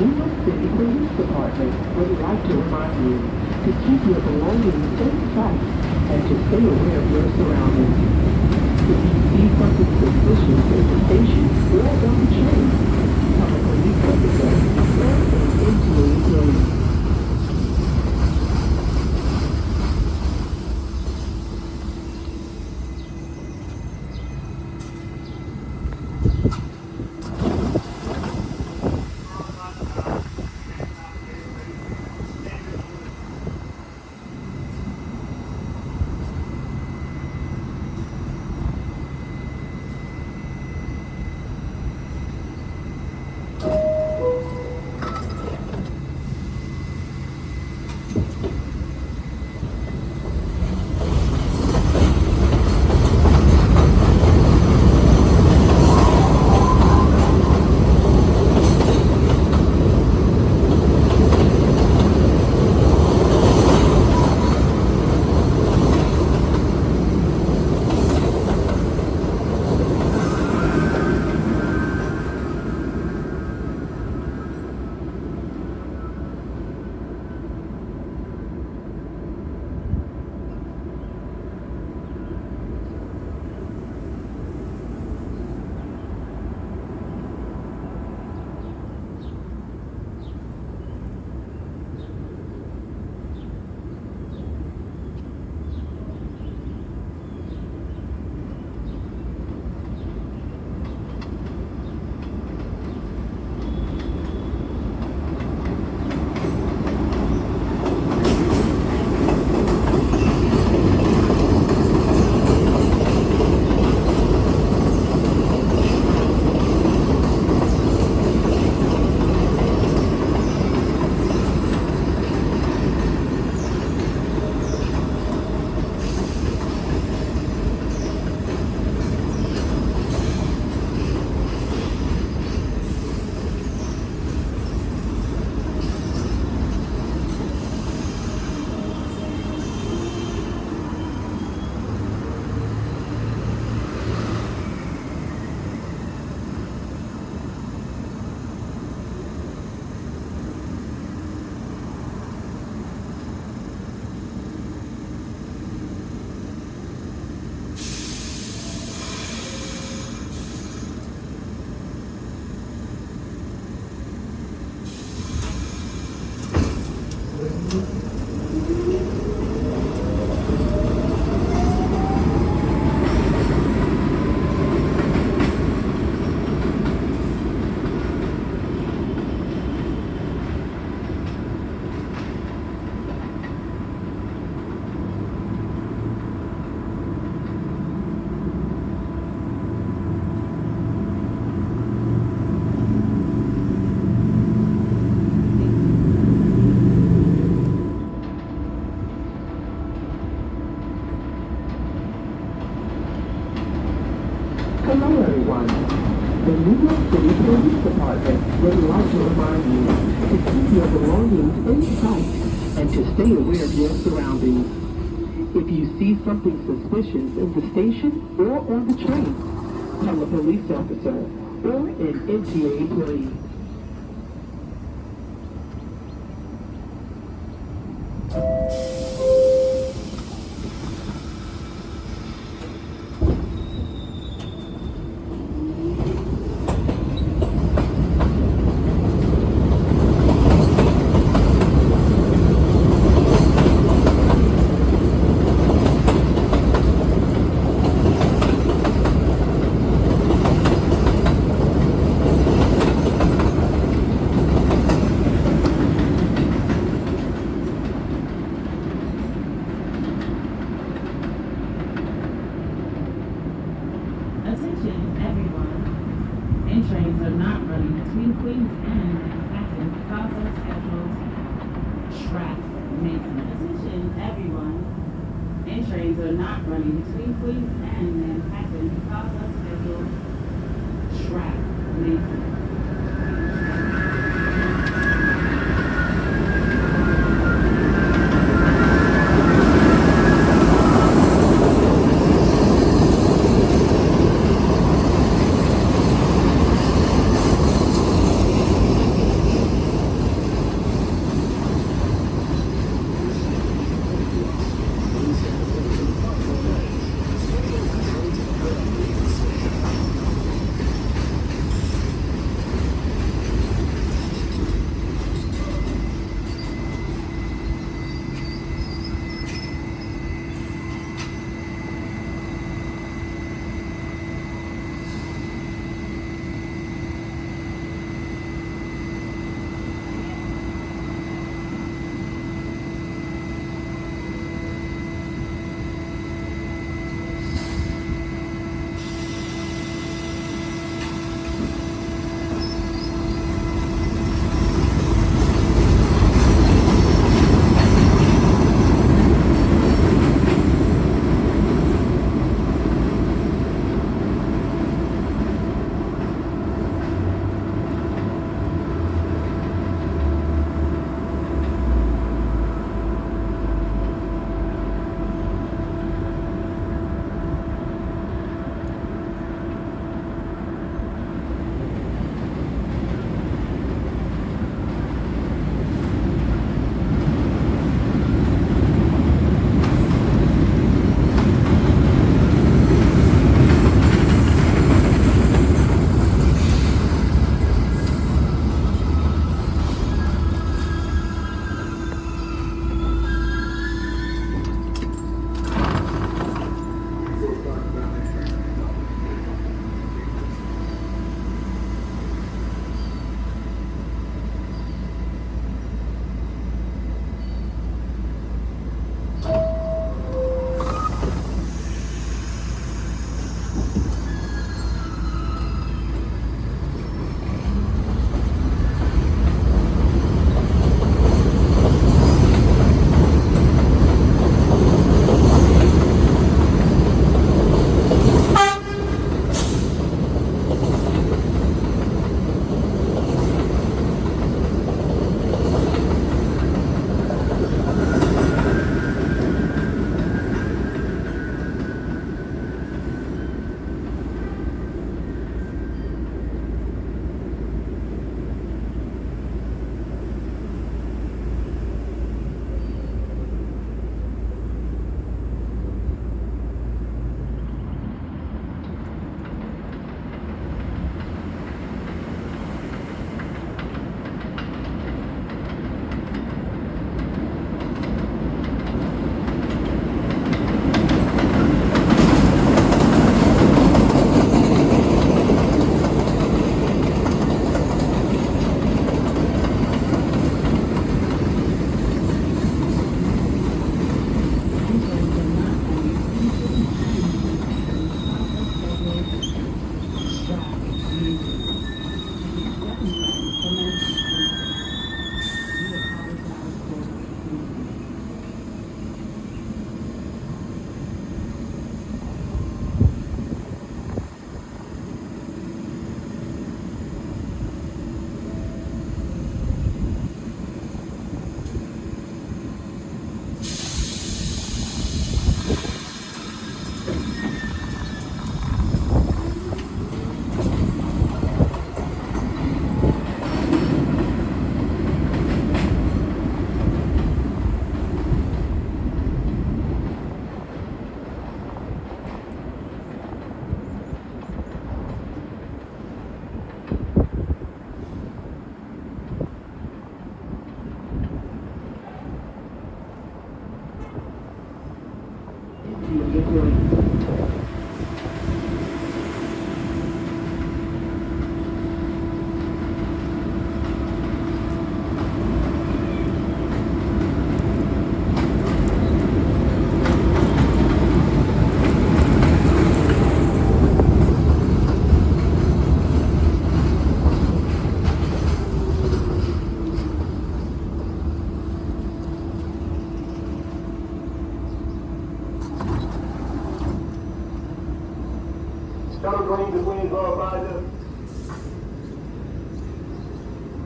New York City Police Department would like to remind you to keep your belongings in sight and to stay aware of your surroundings. If you see something suspicious in the station or on the train, tell a police officer or an MTA employee. Hello everyone. The New York City Police Department would like to remind you to keep your belongings in sight and to stay aware of your surroundings. If you see something suspicious in the station or on the train, tell a police officer or an MTA employee. Trains are not running between Queens and Manhattan because of scheduled track maintenance. Attention, everyone. And trains are not running between Queens and Manhattan because of scheduled track maintenance.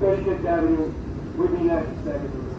36th Avenue with the United States.